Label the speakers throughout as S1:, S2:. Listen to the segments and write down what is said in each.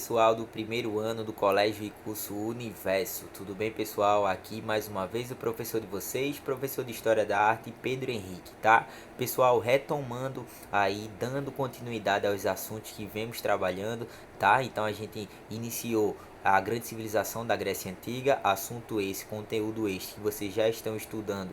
S1: pessoal do primeiro ano do Colégio e Curso Universo. Tudo bem, pessoal? Aqui mais uma vez o professor de vocês, professor de História da Arte, Pedro Henrique, tá? Pessoal, retomando aí, dando continuidade aos assuntos que vemos trabalhando, tá? Então a gente iniciou a grande civilização da Grécia Antiga, assunto esse, conteúdo este que vocês já estão estudando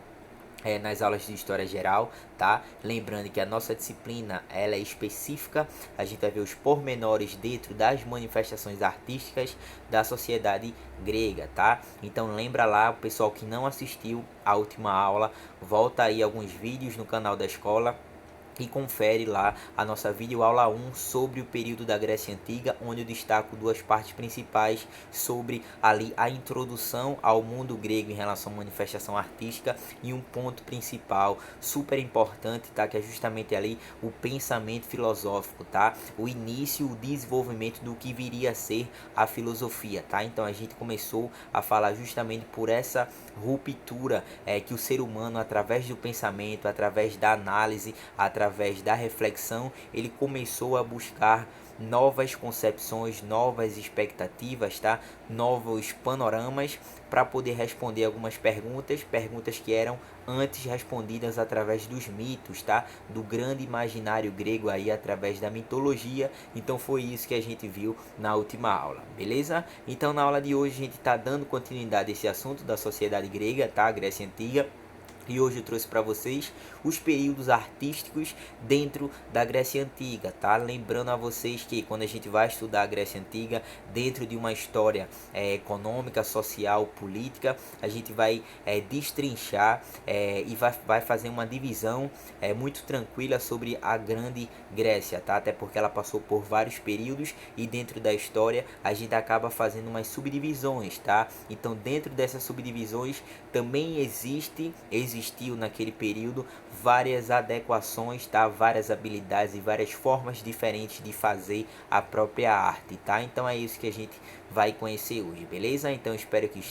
S1: nas aulas de História Geral, tá? Lembrando que a nossa disciplina ela é específica, a gente vai ver os pormenores dentro das manifestações artísticas da sociedade grega, tá? Então lembra lá, o pessoal que não assistiu a última aula, volta aí alguns vídeos no canal da escola e confere lá a nossa videoaula 1 sobre o período da Grécia Antiga, onde eu destaco duas partes principais sobre ali a introdução ao mundo grego em relação à manifestação artística e um ponto principal super importante, tá, que é justamente ali o pensamento filosófico, tá? O início, o desenvolvimento do que viria a ser a filosofia, tá? Então a gente começou a falar justamente por essa ruptura que o ser humano, através do pensamento, através da análise, através da reflexão, ele começou a buscar novas concepções, novas expectativas, tá? Novos panoramas para poder responder algumas perguntas que eram antes respondidas através dos mitos, tá? Do grande imaginário grego aí através da mitologia. Então foi isso que a gente viu na última aula, beleza? Então na aula de hoje a gente está dando continuidade a esse assunto da sociedade grega, tá? Grécia Antiga. E hoje eu trouxe para vocês os períodos artísticos dentro da Grécia Antiga, tá? Lembrando a vocês que quando a gente vai estudar a Grécia Antiga dentro de uma história econômica, social, política, a gente vai destrinchar e vai fazer uma divisão muito tranquila sobre a Grande Grécia, tá? Até porque ela passou por vários períodos e dentro da história a gente acaba fazendo umas subdivisões, tá? Então dentro dessas subdivisões também existiu naquele período várias adequações, tá? Várias habilidades e várias formas diferentes de fazer a própria arte, tá? Então é isso que a gente vai conhecer hoje, beleza? Então espero que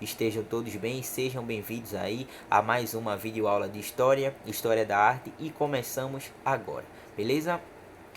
S1: estejam todos bem, sejam bem-vindos aí a mais uma videoaula de História da Arte e começamos agora, beleza?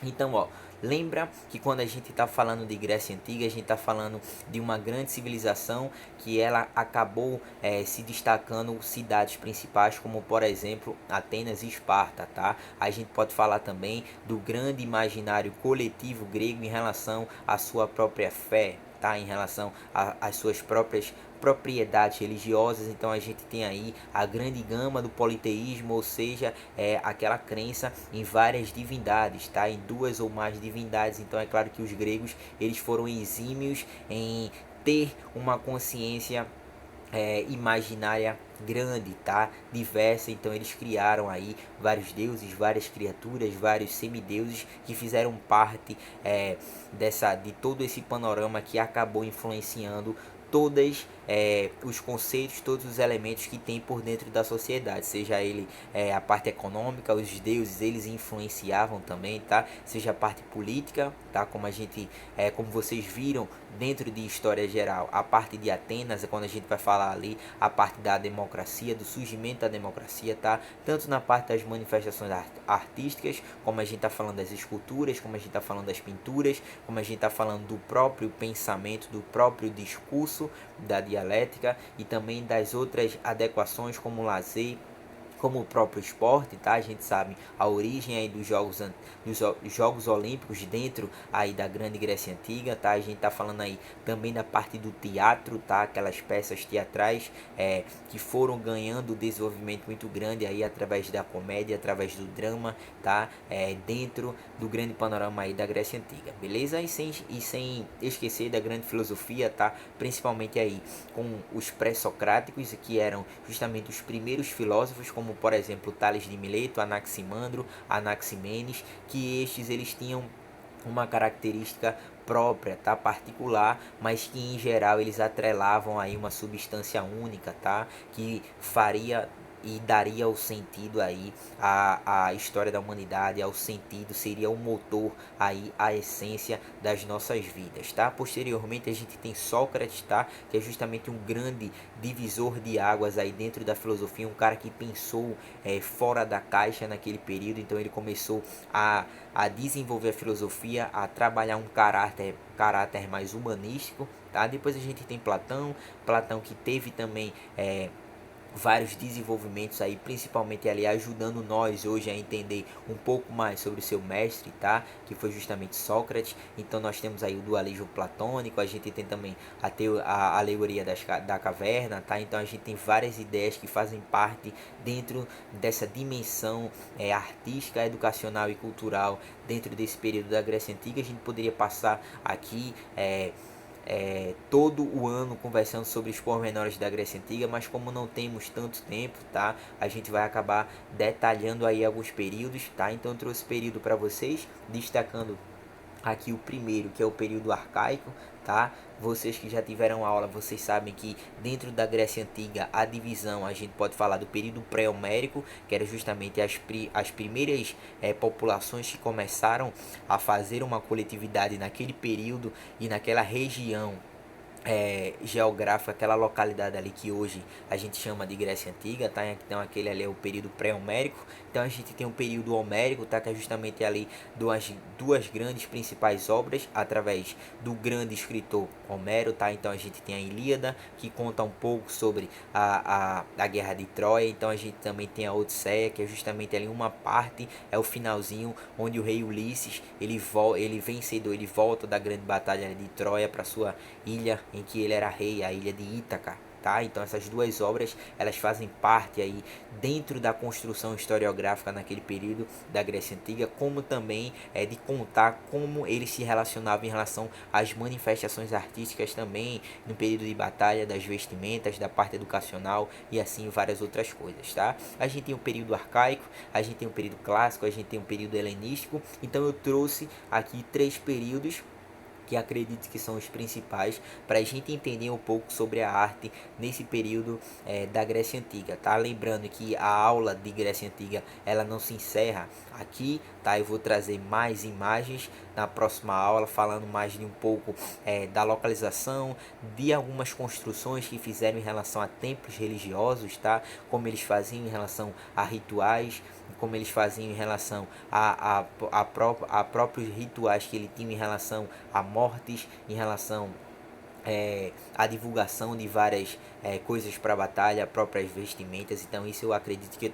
S1: Então, ó, lembra que quando a gente está falando de Grécia Antiga, a gente está falando de uma grande civilização que ela acabou se destacando cidades principais, como por exemplo Atenas e Esparta, tá? A gente pode falar também do grande imaginário coletivo grego em relação à sua própria fé, tá? Em relação às suas próprias propriedades religiosas. Então a gente tem aí a grande gama do politeísmo, ou seja, aquela crença em várias divindades, tá? Em duas ou mais divindades. Então é claro que os gregos eles foram exímios em ter uma consciência imaginária grande, tá? Diversa. Então eles criaram aí vários deuses, várias criaturas, vários semideuses que fizeram parte de todo esse panorama que acabou influenciando todos os conceitos, todos os elementos que tem por dentro da sociedade, seja ele a parte econômica, os deuses eles influenciavam também, tá? Seja a parte política, tá? Como vocês viram dentro de História Geral, a parte de Atenas, quando a gente vai falar ali a parte da democracia, do surgimento da democracia, tá? Tanto na parte das manifestações artísticas, como a gente tá falando das esculturas, como a gente tá falando das pinturas, como a gente tá falando do próprio pensamento, do próprio discurso, da dialética e também das outras adequações como o lazer, como o próprio esporte, tá? A gente sabe a origem aí dos Jogos Olímpicos dentro aí da Grande Grécia Antiga, tá? A gente tá falando aí também da parte do teatro, tá? Aquelas peças teatrais que foram ganhando desenvolvimento muito grande aí através da comédia, através do drama, tá? Dentro do grande panorama aí da Grécia Antiga, beleza? E sem esquecer da grande filosofia, tá? Principalmente aí com os pré-socráticos, que eram justamente os primeiros filósofos, como por exemplo Tales de Mileto, Anaximandro, Anaximenes, que eles tinham uma característica própria, tá, particular, mas que em geral eles atrelavam aí uma substância única, tá, que faria e daria o sentido aí à história da humanidade, ao sentido, seria o motor aí, a essência das nossas vidas, tá? Posteriormente a gente tem Sócrates, tá? Que é justamente um grande divisor de águas aí dentro da filosofia, um cara que pensou fora da caixa naquele período, então ele começou a desenvolver a filosofia, a trabalhar um caráter mais humanístico, tá? Depois a gente tem Platão que teve também vários desenvolvimentos aí, principalmente ali ajudando nós hoje a entender um pouco mais sobre o seu mestre, tá? Que foi justamente Sócrates. Então nós temos aí o dualismo platônico, a gente tem também a alegoria da caverna, tá? Então a gente tem várias ideias que fazem parte dentro dessa dimensão artística, educacional e cultural dentro desse período da Grécia Antiga. A gente poderia passar aqui todo o ano conversando sobre os pormenores da Grécia Antiga, mas como não temos tanto tempo, tá? A gente vai acabar detalhando aí alguns períodos, tá? Então eu trouxe período para vocês, destacando aqui o primeiro, que é o período arcaico, tá? Vocês que já tiveram aula, vocês sabem que dentro da Grécia Antiga a divisão, a gente pode falar do período pré-homérico, que era justamente as primeiras populações que começaram a fazer uma coletividade naquele período e naquela região geográfica, aquela localidade ali que hoje a gente chama de Grécia Antiga, tá? Então aquele ali é o período pré-homérico. Então a gente tem o período homérico, tá? Que é justamente ali duas grandes principais obras através do grande escritor Homero, tá? Então a gente tem a Ilíada, que conta um pouco sobre a guerra de Troia. Então a gente também tem a Odisseia, que é justamente ali uma parte, é o finalzinho onde o rei Ulisses, ele vencedor, ele volta da grande batalha de Troia para sua ilha em que ele era rei, a ilha de Ítaca, tá? Então essas duas obras, elas fazem parte aí dentro da construção historiográfica naquele período da Grécia Antiga, como também de contar como eles se relacionavam em relação às manifestações artísticas também no período de batalha, das vestimentas, da parte educacional e assim várias outras coisas, tá? A gente tem o período arcaico, a gente tem o período clássico, a gente tem o período helenístico. Então eu trouxe aqui 3 períodos que acredito que são os principais para a gente entender um pouco sobre a arte nesse período da Grécia Antiga, tá? Lembrando que a aula de Grécia Antiga ela não se encerra aqui, tá? Eu vou trazer mais imagens na próxima aula, falando mais de um pouco da localização, de algumas construções que fizeram em relação a templos religiosos, tá? Como eles faziam em relação a rituais, como eles faziam em relação a próprios rituais que ele tinha em relação a mortes, em relação a divulgação de várias coisas para a batalha, próprias vestimentas. Então isso eu acredito que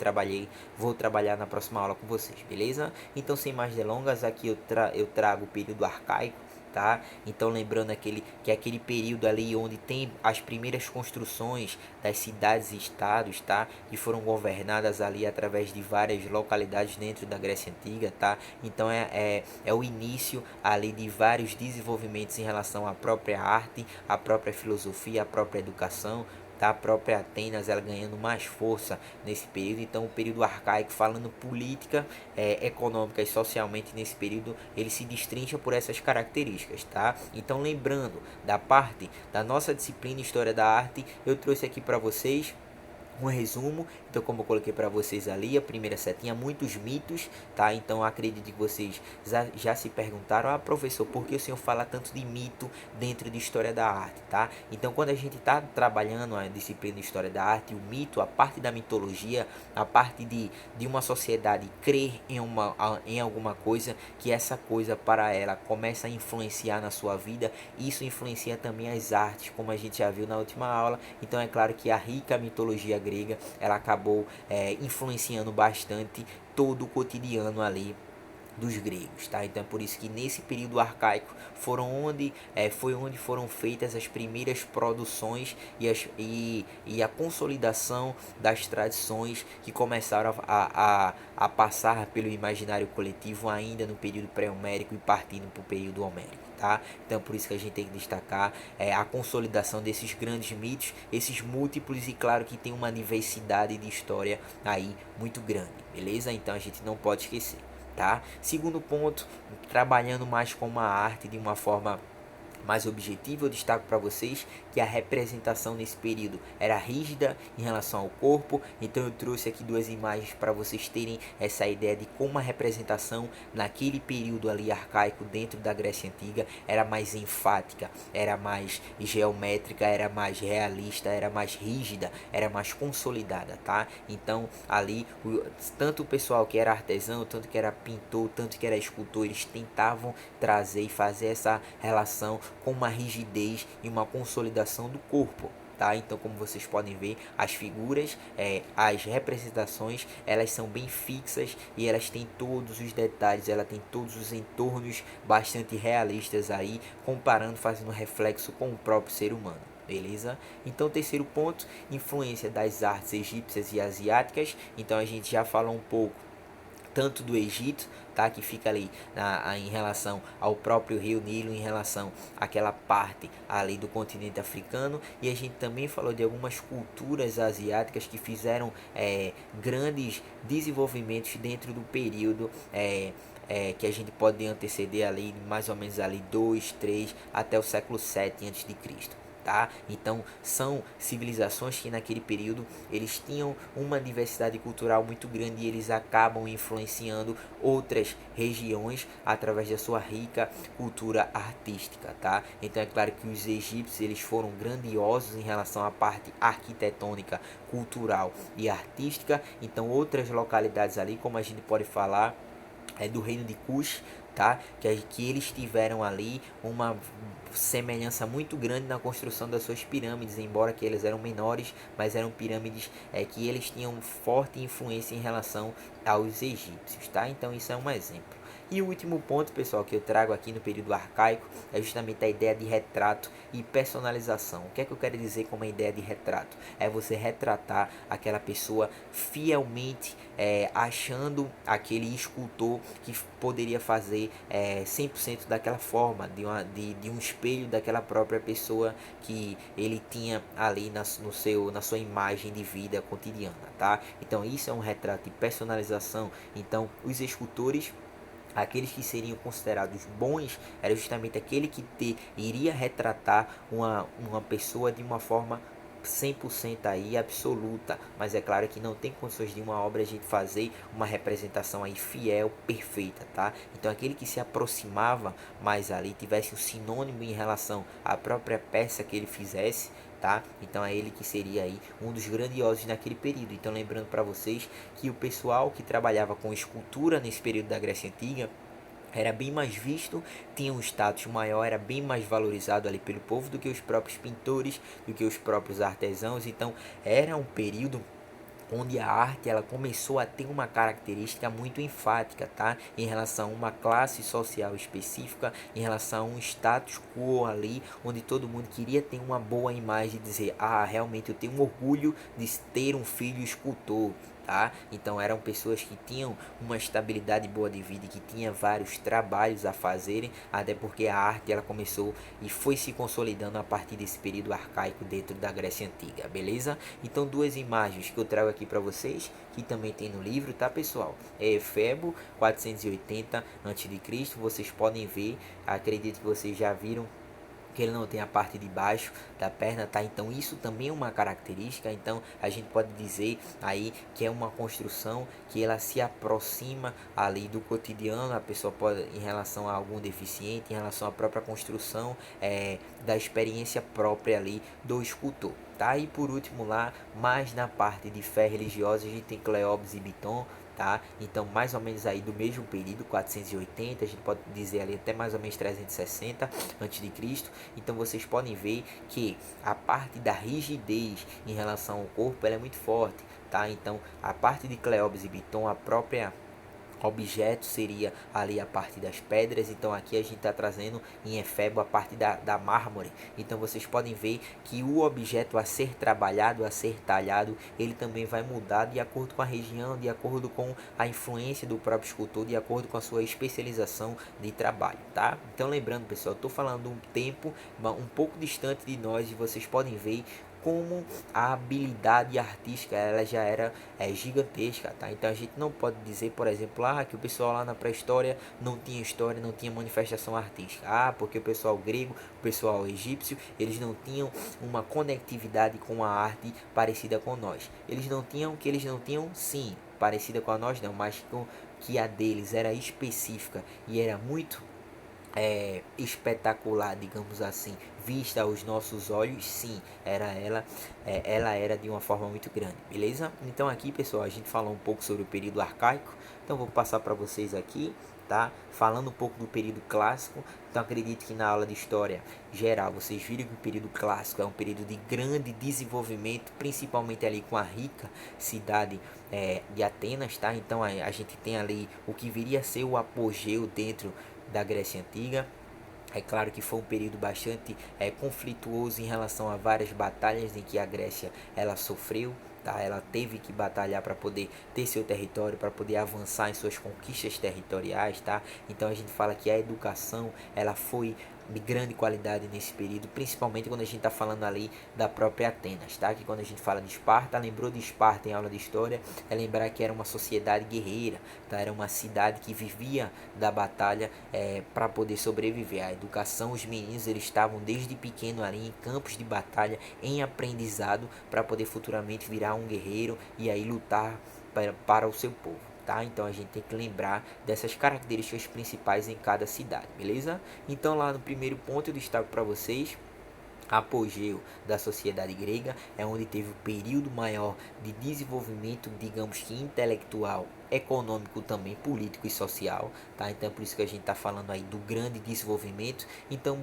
S1: vou trabalhar na próxima aula com vocês, beleza? Então sem mais delongas, aqui eu trago o período arcaico, tá? Então lembrando aquele período ali onde tem as primeiras construções das cidades e estados, tá? Que foram governadas ali através de várias localidades dentro da Grécia Antiga, tá? Então é o início ali de vários desenvolvimentos em relação à própria arte, à própria filosofia, à própria educação, tá? A própria Atenas ela ganhando mais força nesse período. Então o período arcaico, falando política, econômica e socialmente, nesse período ele se destrincha por essas características, tá? Então lembrando da parte da nossa disciplina História da Arte, eu trouxe aqui para vocês um resumo. Então como eu coloquei para vocês ali, a primeira setinha, muitos mitos, tá? Então acredito que vocês já se perguntaram: ah, professor, por que o senhor fala tanto de mito dentro de História da Arte, tá? Então quando a gente está trabalhando a disciplina de História da Arte, o mito, a parte da mitologia, a parte de uma sociedade crer em alguma coisa, que essa coisa para ela começa a influenciar na sua vida, isso influencia também as artes, como a gente já viu na última aula. Então é claro que a rica mitologia grega, ela acabou influenciando bastante todo o cotidiano ali dos gregos, tá? Então é por isso que nesse período arcaico foi onde foram feitas as primeiras produções e a consolidação das tradições que começaram a passar pelo imaginário coletivo ainda no período pré-homérico e partindo para o período homérico, tá? Então por isso que a gente tem que destacar a consolidação desses grandes mitos, esses múltiplos, e claro que tem uma diversidade de história aí muito grande, beleza? Então a gente não pode esquecer, tá? Segundo ponto, trabalhando mais com a arte de uma forma mais objetivo, eu destaco para vocês que a representação nesse período era rígida em relação ao corpo. Então eu trouxe aqui duas imagens para vocês terem essa ideia de como a representação naquele período ali arcaico dentro da Grécia Antiga era mais enfática, era mais geométrica, era mais realista, era mais rígida, era mais consolidada, tá? Então ali tanto o pessoal que era artesão, tanto que era pintor, tanto que era escultor, eles tentavam trazer e fazer essa relação com uma rigidez e uma consolidação do corpo. Tá? Então, como vocês podem ver, as figuras, as representações, elas são bem fixas e elas têm todos os detalhes, ela tem todos os entornos bastante realistas aí, comparando, fazendo reflexo com o próprio ser humano. Beleza? Então, terceiro ponto, influência das artes egípcias e asiáticas. Então, a gente já falou um pouco tanto do Egito, tá, que fica ali em relação ao próprio rio Nilo, em relação àquela parte ali do continente africano, e a gente também falou de algumas culturas asiáticas que fizeram grandes desenvolvimentos dentro do período que a gente pode anteceder ali mais ou menos ali 2, 3 até o século 7 a.C. Tá? Então são civilizações que naquele período eles tinham uma diversidade cultural muito grande e eles acabam influenciando outras regiões através da sua rica cultura artística, tá? Então é claro que os egípcios eles foram grandiosos em relação à parte arquitetônica, cultural e artística. Então outras localidades ali, como a gente pode falar, do reino de Kush, tá? Que eles tiveram ali uma semelhança muito grande na construção das suas pirâmides, embora que eles eram menores, mas eram pirâmides que eles tinham forte influência em relação aos egípcios, tá? Então isso é um exemplo. E o último ponto, pessoal, que eu trago aqui no período arcaico é justamente a ideia de retrato e personalização. O que é que eu quero dizer com uma ideia de retrato? É você retratar aquela pessoa fielmente, achando aquele escultor que poderia fazer 100% daquela forma, de um espelho daquela própria pessoa que ele tinha ali na sua imagem de vida cotidiana, tá? Então isso é um retrato de personalização. Então os escultores, aqueles que seriam considerados bons, era justamente aquele que iria retratar uma pessoa de uma forma 100% aí absoluta, mas é claro que não tem condições de uma obra a gente fazer uma representação aí fiel, perfeita, tá? Então aquele que se aproximava mais ali, tivesse um sinônimo em relação à própria peça que ele fizesse, tá? Então é ele que seria aí um dos grandiosos naquele período. Então lembrando para vocês que o pessoal que trabalhava com escultura nesse período da Grécia Antiga era bem mais visto, tinha um status maior, era bem mais valorizado ali pelo povo do que os próprios pintores, do que os próprios artesãos. Então era um período onde a arte ela começou a ter uma característica muito enfática, tá? Em relação a uma classe social específica, em relação a um status quo ali, onde todo mundo queria ter uma boa imagem e dizer, realmente eu tenho um orgulho de ter um filho escultor. Tá? Então eram pessoas que tinham uma estabilidade boa de vida e que tinha vários trabalhos a fazerem, até porque a arte ela começou e foi se consolidando a partir desse período arcaico dentro da Grécia Antiga, beleza? Então duas imagens que eu trago aqui para vocês, que também tem no livro, tá, pessoal? É Efebo 480 a.C., vocês podem ver, acredito que vocês já viram que ele não tem a parte de baixo da perna, tá? Então isso também é uma característica. Então a gente pode dizer aí que é uma construção que ela se aproxima ali do cotidiano. A pessoa pode, em relação a algum deficiente, em relação à própria construção da experiência própria ali do escultor, tá? E por último lá, mais na parte de fé religiosa, a gente tem Cleópis e Biton, tá? Então mais ou menos aí do mesmo período, 480, a gente pode dizer ali até mais ou menos 360 a.C. Então vocês podem ver que a parte da rigidez em relação ao corpo ela é muito forte, tá? Então a parte de Cleópis e Biton, a própria objeto seria ali a parte das pedras. Então aqui a gente está trazendo em Efebo a parte da mármore. Então vocês podem ver que o objeto a ser trabalhado, a ser talhado, ele também vai mudar de acordo com a região, de acordo com a influência do próprio escultor, de acordo com a sua especialização de trabalho, tá? Então lembrando, pessoal, eu estou falando um tempo um pouco distante de nós e vocês podem ver como a habilidade artística ela já era gigantesca, tá? Então a gente não pode dizer, por exemplo, que o pessoal lá na pré-história não tinha história, não tinha manifestação artística. Porque o pessoal grego, o pessoal egípcio, eles não tinham uma conectividade com a arte parecida com nós. Eles não tinham, que eles não tinham, sim, parecida com a nós não, mas que a deles era específica e era muito espetacular, digamos assim, vista aos nossos olhos, sim, ela era de uma forma muito grande, beleza? Então aqui, pessoal, a gente falou um pouco sobre o período arcaico, então vou passar para vocês aqui, tá? Falando um pouco do período clássico. Então acredito que na aula de história geral vocês viram que o período clássico é um período de grande desenvolvimento, principalmente ali com a rica cidade de Atenas, tá? Então a gente tem ali o que viria a ser o apogeu dentro da Grécia Antiga. É claro que foi um período bastante conflituoso em relação a várias batalhas em que a Grécia ela sofreu, tá? Ela teve que batalhar para poder ter seu território, para poder avançar em suas conquistas territoriais, tá? Então a gente fala que a educação ela foi de grande qualidade nesse período, principalmente quando a gente está falando ali da própria Atenas, tá? Que quando a gente fala de Esparta, lembrou de Esparta em aula de história, é lembrar que era uma sociedade guerreira, tá? Era uma cidade que vivia da batalha para poder sobreviver. A educação, os meninos eles estavam desde pequeno ali em campos de batalha, em aprendizado, para poder futuramente virar um guerreiro e aí lutar para o seu povo. Tá? Então a gente tem que lembrar dessas características principais em cada cidade, beleza? Então lá no primeiro ponto eu destaco para vocês apogeu da sociedade grega, é onde teve o período maior de desenvolvimento, digamos que intelectual, econômico também, político e social, tá? Então é por isso que a gente está falando aí do grande desenvolvimento. Então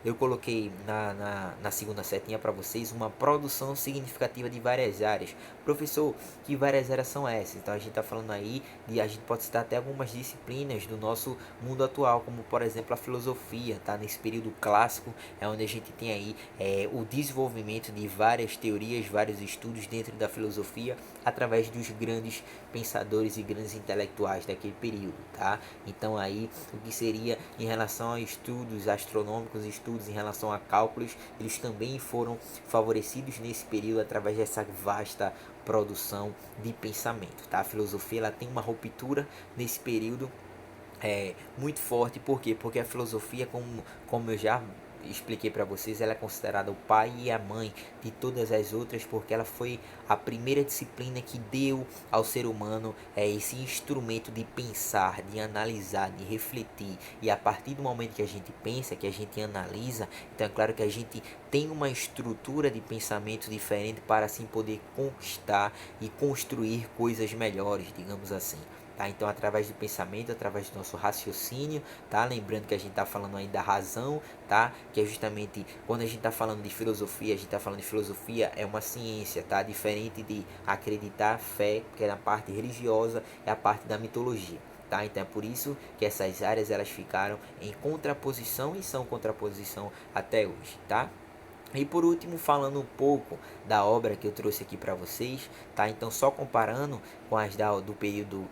S1: eu coloquei na segunda setinha para vocês uma produção significativa de várias áreas. Professor, que várias áreas são essas? Então a gente está falando aí a gente pode citar até algumas disciplinas do nosso mundo atual, como por exemplo a filosofia, tá? Nesse período clássico é onde a gente tem aí o desenvolvimento de várias teorias, vários estudos dentro da filosofia através dos grandes pensadores e grandes intelectuais daquele período, tá? Então aí o que seria em relação a estudos astronômicos, estudos em relação a cálculos, eles também foram favorecidos nesse período através dessa vasta produção de pensamento, tá? A filosofia ela tem uma ruptura nesse período muito forte. Por quê? Porque a filosofia, como eu já expliquei para vocês, ela é considerada o pai e a mãe de todas as outras, porque ela foi a primeira disciplina que deu ao ser humano esse instrumento de pensar, de analisar, de refletir. E a partir do momento que a gente pensa, que a gente analisa, então é claro que a gente tem uma estrutura de pensamento diferente para assim poder conquistar e construir coisas melhores, digamos assim. Tá? Então, através do pensamento, através do nosso raciocínio, tá? Lembrando que a gente está falando aí da razão, tá? Que é justamente quando a gente está falando de filosofia, a gente está falando de filosofia é uma ciência, tá? Diferente de acreditar, fé, que é na parte religiosa, é a parte da mitologia. Tá? Então é por isso que essas áreas elas ficaram em contraposição e são contraposição até hoje, tá? E por último, falando um pouco da obra que eu trouxe aqui para vocês, tá? Então só comparando com as do período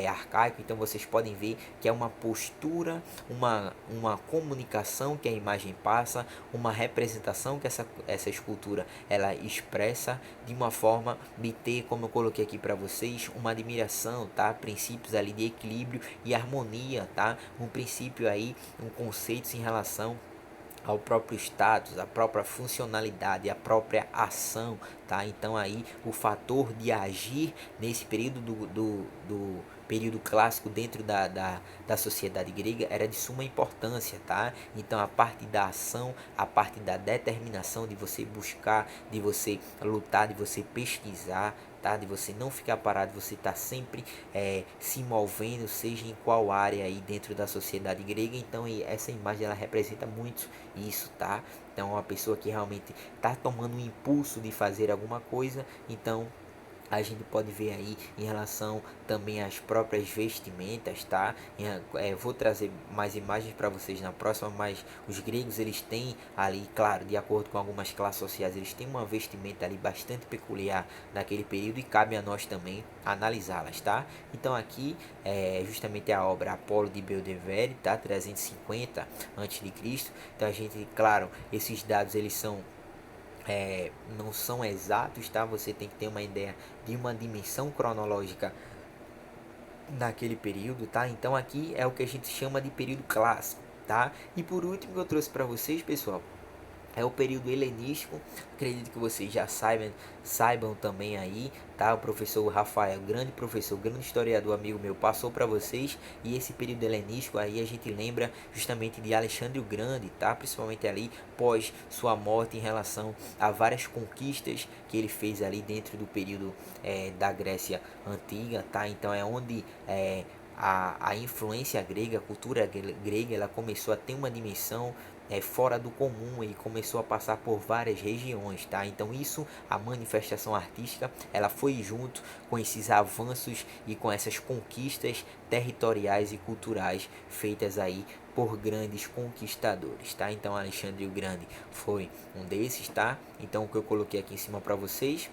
S1: arcaico, então vocês podem ver que é uma postura, uma comunicação que a imagem passa, uma representação que essa escultura ela expressa de uma forma de ter, como eu coloquei aqui para vocês, uma admiração, tá? Princípios ali de equilíbrio e harmonia, tá? Um princípio aí, um conceito em relação ao próprio status, a própria funcionalidade, a própria ação, tá? Então aí o fator de agir nesse período do período clássico dentro da sociedade grega era de suma importância, tá? Então a parte da ação, a parte da determinação de você buscar, de você lutar, de você pesquisar, tá? De você não ficar parado, você tá sempre se movendo, seja em qual área aí dentro da sociedade grega. Então essa imagem ela representa muito isso, tá? Então uma pessoa que realmente tá tomando um impulso de fazer alguma coisa, então a gente pode ver aí em relação também às próprias vestimentas, tá? Vou trazer mais imagens para vocês na próxima, mas os gregos eles têm ali, claro, de acordo com algumas classes sociais, eles têm uma vestimenta ali bastante peculiar naquele período e cabe a nós também analisá-las, tá? Então aqui é justamente a obra Apolo de Belvedere, tá? 350 a.C. Então a gente, claro, esses dados eles são não são exatos, tá? Você tem que ter uma ideia de uma dimensão cronológica naquele período, tá? Então aqui é o que a gente chama de período clássico, tá? E por último que eu trouxe para vocês, pessoal, é o período helenístico. Acredito que vocês já saibam também aí, tá? O professor Rafael, grande professor, grande historiador, amigo meu, passou para vocês. E esse período helenístico aí a gente lembra justamente de Alexandre o Grande, tá? Principalmente ali pós sua morte, em relação a várias conquistas que ele fez ali dentro do período da Grécia antiga, tá? Então é onde a influência grega, a cultura grega, ela começou a ter uma dimensão fora do comum e começou a passar por várias regiões, tá? Então isso, a manifestação artística, ela foi junto com esses avanços e com essas conquistas territoriais e culturais feitas aí por grandes conquistadores, tá? Então Alexandre o Grande foi um desses, tá? Então o que eu coloquei aqui em cima para vocês: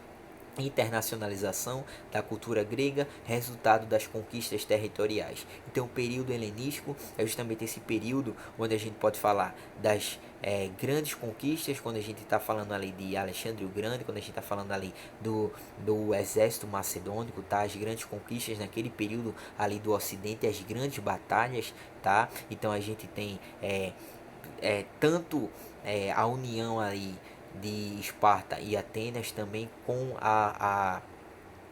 S1: internacionalização da cultura grega, resultado das conquistas territoriais. Então, o período helenístico é justamente esse período onde a gente pode falar das grandes conquistas, quando a gente está falando ali de Alexandre o Grande, quando a gente está falando ali do exército macedônico, tá? As grandes conquistas naquele período ali do Ocidente, as grandes batalhas, tá? Então, a gente tem tanto a união aí de Esparta e Atenas, também com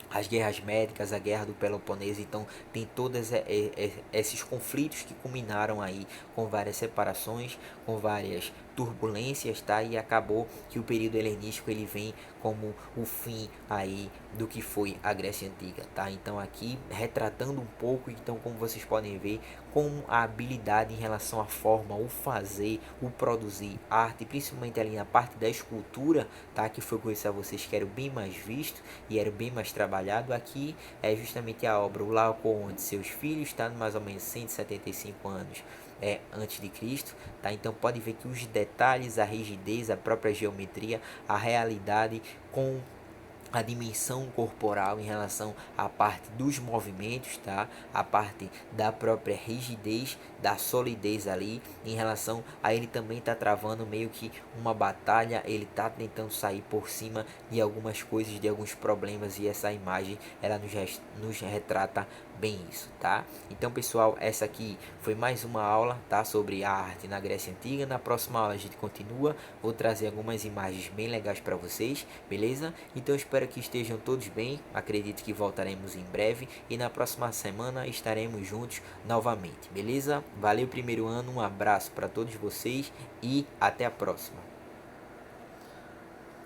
S1: as guerras médicas, a guerra do Peloponeso. Então tem todos esses conflitos que culminaram aí com várias separações, com várias turbulências, tá? E acabou que o período helenístico ele vem como o fim aí do que foi a Grécia Antiga, tá? Então aqui retratando um pouco, então como vocês podem ver, com a habilidade em relação à forma, o fazer, o produzir arte, principalmente ali na parte da escultura, tá? Que foi com isso a vocês que era bem mais visto e era bem mais trabalhado. Aqui é justamente a obra O Laocoon de seus filhos, está mais ou menos 175 anos antes de Cristo, tá? Então pode ver que os detalhes, a rigidez, a própria geometria, a realidade com a dimensão corporal em relação à parte dos movimentos, tá? A parte da própria rigidez, da solidez ali, em relação a ele também tá travando meio que uma batalha, ele tá tentando sair por cima de algumas coisas, de alguns problemas, e essa imagem ela nos retrata bem isso, tá? Então, pessoal, essa aqui foi mais uma aula, tá, sobre a arte na Grécia Antiga. Na próxima aula a gente continua, vou trazer algumas imagens bem legais para vocês, beleza? Então espero que estejam todos bem, acredito que voltaremos em breve e na próxima semana estaremos juntos novamente, beleza? Valeu primeiro ano, um abraço para todos vocês e até a próxima.